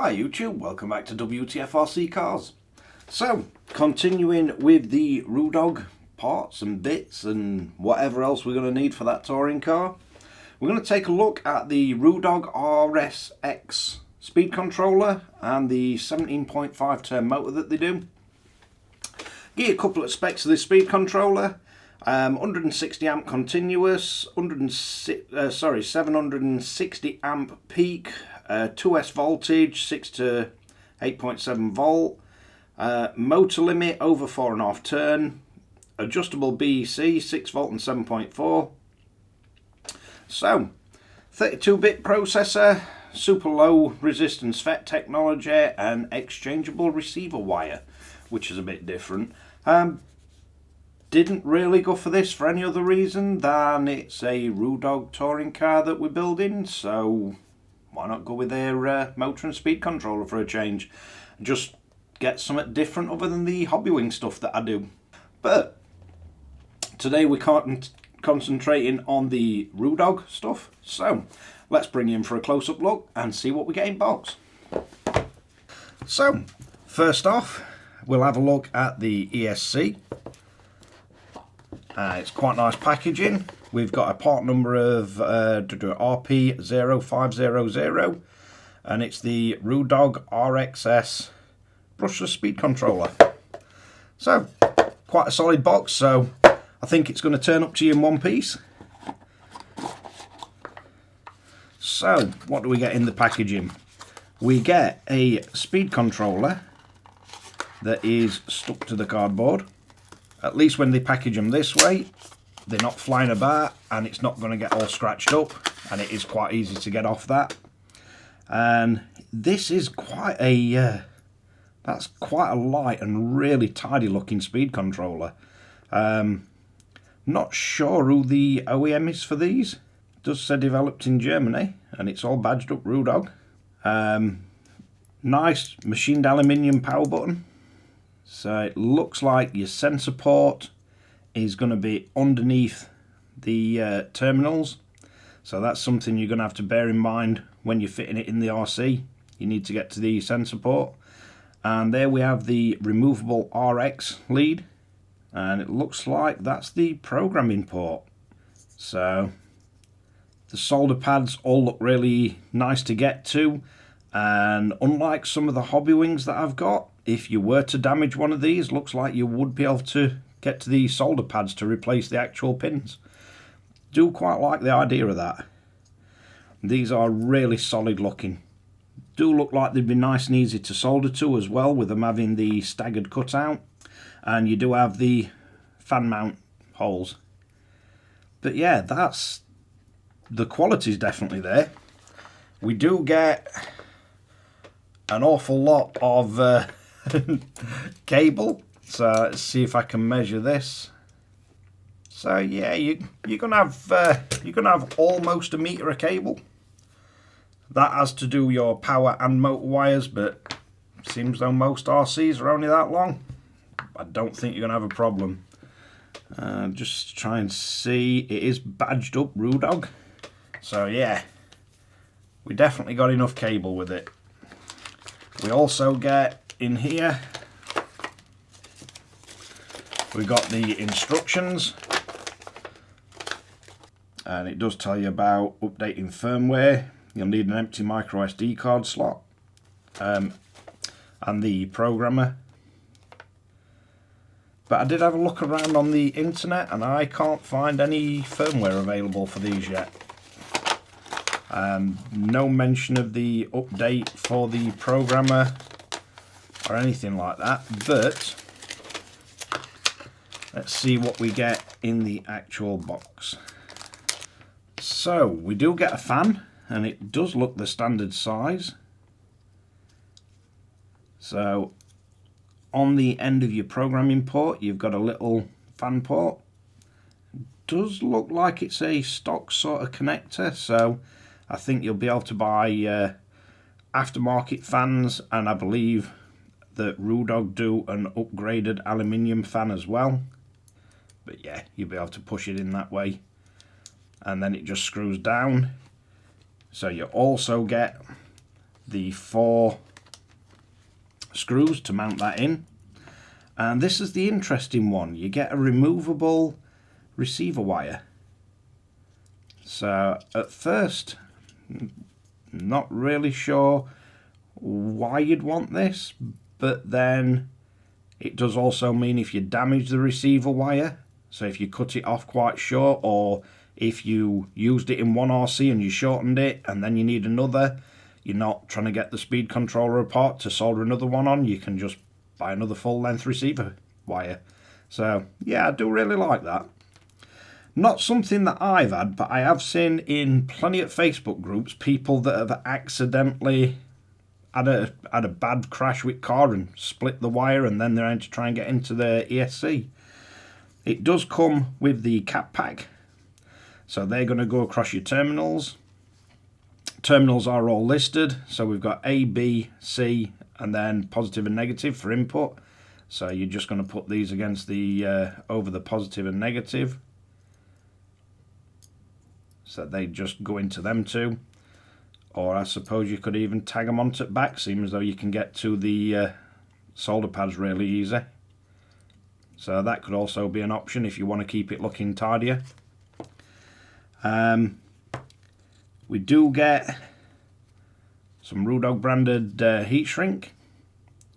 Hi YouTube, welcome back to Wtf Rc Cars. So, continuing with the Ruddog parts and bits and whatever else we're going to need for that touring car, we're going to take a look at the Ruddog RXS speed controller and the 17.5 turn motor that they do. Give you a couple of specs of this speed controller. 160 amp continuous, 760 amp peak, 2S voltage, 6 to 8.7 volt, motor limit over 4.5 turn, adjustable BEC 6 volt and 7.4. So 32-bit processor, super low resistance FET technology, and exchangeable receiver wire, which is a bit different. Didn't really go for this for any other reason than it's a Ruddog touring car that we're building, so why not go with their motor and speed controller for a change? Just get something different other than the Hobbywing stuff that I do. But today we're concentrating on the Ruddog stuff, so let's bring you in for a close-up look and see what we get in box. So first off, we'll have a look at the ESC. It's quite nice packaging. We've got a part number of RP0500, and it's the Ruddog RXS Brushless speed controller. So, quite a solid box, so I think it's going to turn up to you in one piece. So, what do we get in the packaging? We get a speed controller that is stuck to the cardboard. At least when they package them this way, they're not flying about and it's not going to get all scratched up, and it is quite easy to get off that. And this is quite a that's quite a light and really tidy looking speed controller. Not sure who the OEM is for these. It does say developed in Germany, and it's all badged up Ruddog. Nice machined aluminium power button. So it looks like your sensor port is going to be underneath the terminals. So that's something you're going to have to bear in mind when you're fitting it in the RC. You need to get to the sensor port. And there we have the removable RX lead. And it looks like that's the programming port. So the solder pads all look really nice to get to. And unlike some of the Hobbywings that I've got, if you were to damage one of these, looks like you would be able to get to the solder pads to replace the actual pins. Do quite like the idea of that. These are really solid looking. Do look like they'd be nice and easy to solder to as well, with them having the staggered cutout. And you do have the fan mount holes. But yeah, that's the quality's definitely there. We do get an awful lot of cable, so let's see if I can measure this. So yeah, you're gonna have almost a metre of cable. That has to do your power and motor wires, but seems though most RCs are only that long. I don't think you're gonna have a problem. Just try and see, it is badged up Ruddog, so yeah, we definitely got enough cable with it. We also get in here, we got the instructions, and it does tell you about updating firmware. You'll need an empty micro SD card slot, and the programmer. But I did have a look around on the internet and I can't find any firmware available for these yet. No mention of the update for the programmer or anything like that, but let's see what we get in the actual box. So we do get a fan, and it does look the standard size. So on the end of your programming port you've got a little fan port. Does look like it's a stock sort of connector, so I think you'll be able to buy aftermarket fans, and I believe that Ruddog do an upgraded aluminium fan as well. But yeah, you'll be able to push it in that way, and then it just screws down. So you also get the 4 screws to mount that in. And this is the interesting one. You get a removable receiver wire. So at first, not really sure why you'd want this, but then it does also mean if you damage the receiver wire, so if you cut it off quite short, or if you used it in one RC and you shortened it and then you need another, you're not trying to get the speed controller apart to solder another one on, you can just buy another full length receiver wire. So yeah, I do really like that. Not something that I've had, but I have seen in plenty of Facebook groups people that have accidentally had a bad crash with car and split the wire, and then they're having to try and get into the ESC. It does come with the cap pack, so they're going to go across your terminals. Terminals are all listed, so we've got A, B, C, and then positive and negative for input. So you're just going to put these against the over the positive and negative, so they just go into them two. Or I suppose you could even tag them onto the back, seems as though you can get to the solder pads really easy. So that could also be an option if you want to keep it looking tidier. We do get some Ruddog branded heat shrink,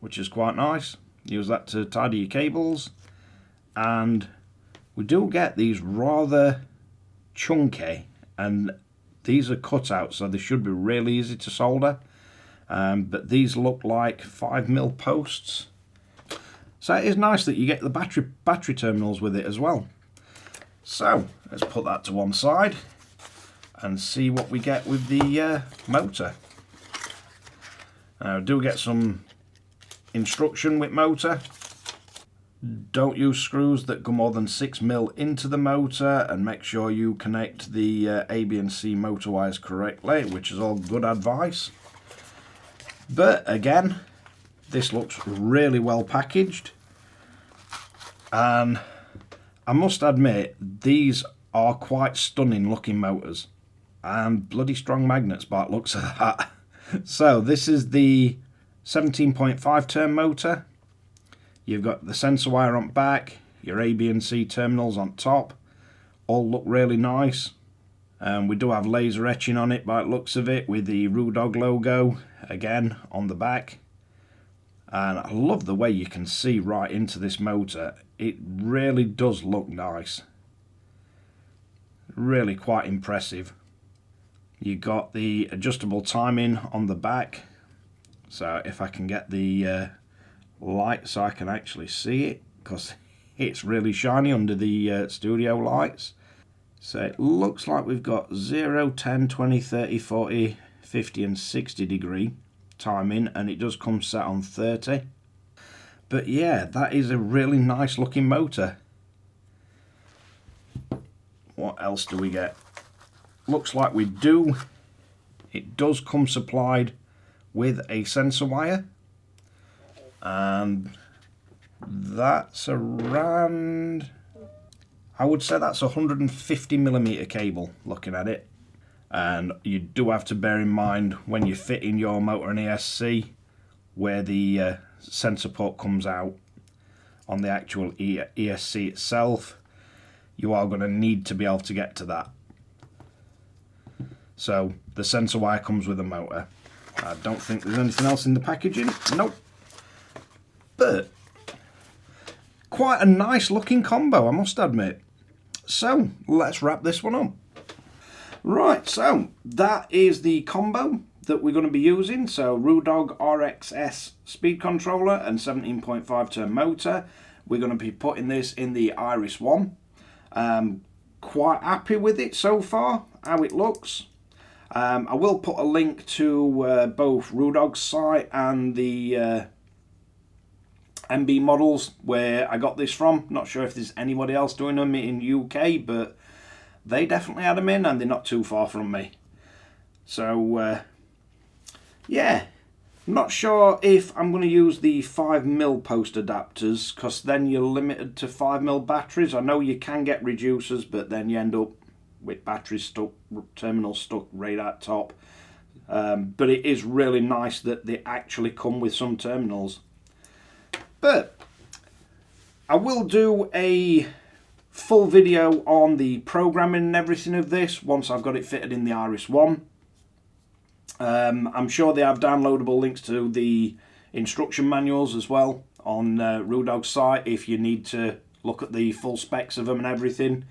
which is quite nice. Use that to tidy your cables. And we do get these rather chunky, and these are cut out, so they should be really easy to solder. But these look like 5mm posts. So it is nice that you get the battery terminals with it as well. So let's put that to one side and see what we get with the motor. Now, do get some instruction with motor. Don't use screws that go more than 6mm into the motor, and make sure you connect the A, B and C motor wires correctly, which is all good advice. But again, this looks really well packaged, and I must admit these are quite stunning looking motors, and bloody strong magnets by the looks of that. So this is the 17.5 turn motor. You've got the sensor wire on back, your A, B and C terminals on top. All look really nice. We do have laser etching on it by the looks of it, with the Ruddog logo again on the back. And I love the way you can see right into this motor. It really does look nice. Really quite impressive. You got the adjustable timing on the back. So if I can get the light so I can actually see it, because it's really shiny under the studio lights. So it looks like we've got 0, 10, 20, 30, 40, 50 and 60 degree timing, and it does come set on 30. But yeah, that is a really nice looking motor. What else do we get? Looks like it does come supplied with a sensor wire, and that's around, I would say that's 150mm cable looking at it. And you do have to bear in mind when you fit in your motor and ESC where the sensor port comes out on the actual ESC itself, you are going to need to be able to get to that. So the sensor wire comes with a motor. I don't think there's anything else in the packaging. Nope. But quite a nice looking combo, I must admit. So let's wrap this one up. Right, so that is the combo that we're going to be using. So Ruddog RXS speed controller and 17.5 turn motor. We're going to be putting this in the Iris 1. Quite happy with it so far, how it looks. I will put a link to both Ruddog's site and the MB models where I got this from. Not sure if there's anybody else doing them in UK, but they definitely had them in, and they're not too far from me. So yeah, not sure if I'm going to use the 5mm post adapters, because then you're limited to 5mm batteries. I know you can get reducers, but then you end up with batteries stuck, terminals stuck right at top. But it is really nice that they actually come with some terminals. But I will do a full video on the programming and everything of this once I've got it fitted in the RS1. I'm sure they have downloadable links to the instruction manuals as well on Ruddog's site if you need to look at the full specs of them and everything.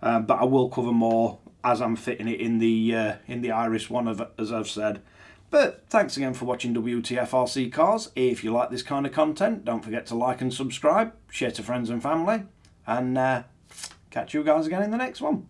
But I will cover more as I'm fitting it in the RS1, as I've said. But thanks again for watching Wtf Rc Cars. If you like this kind of content, don't forget to like and subscribe, share to friends and family, and catch you guys again in the next one.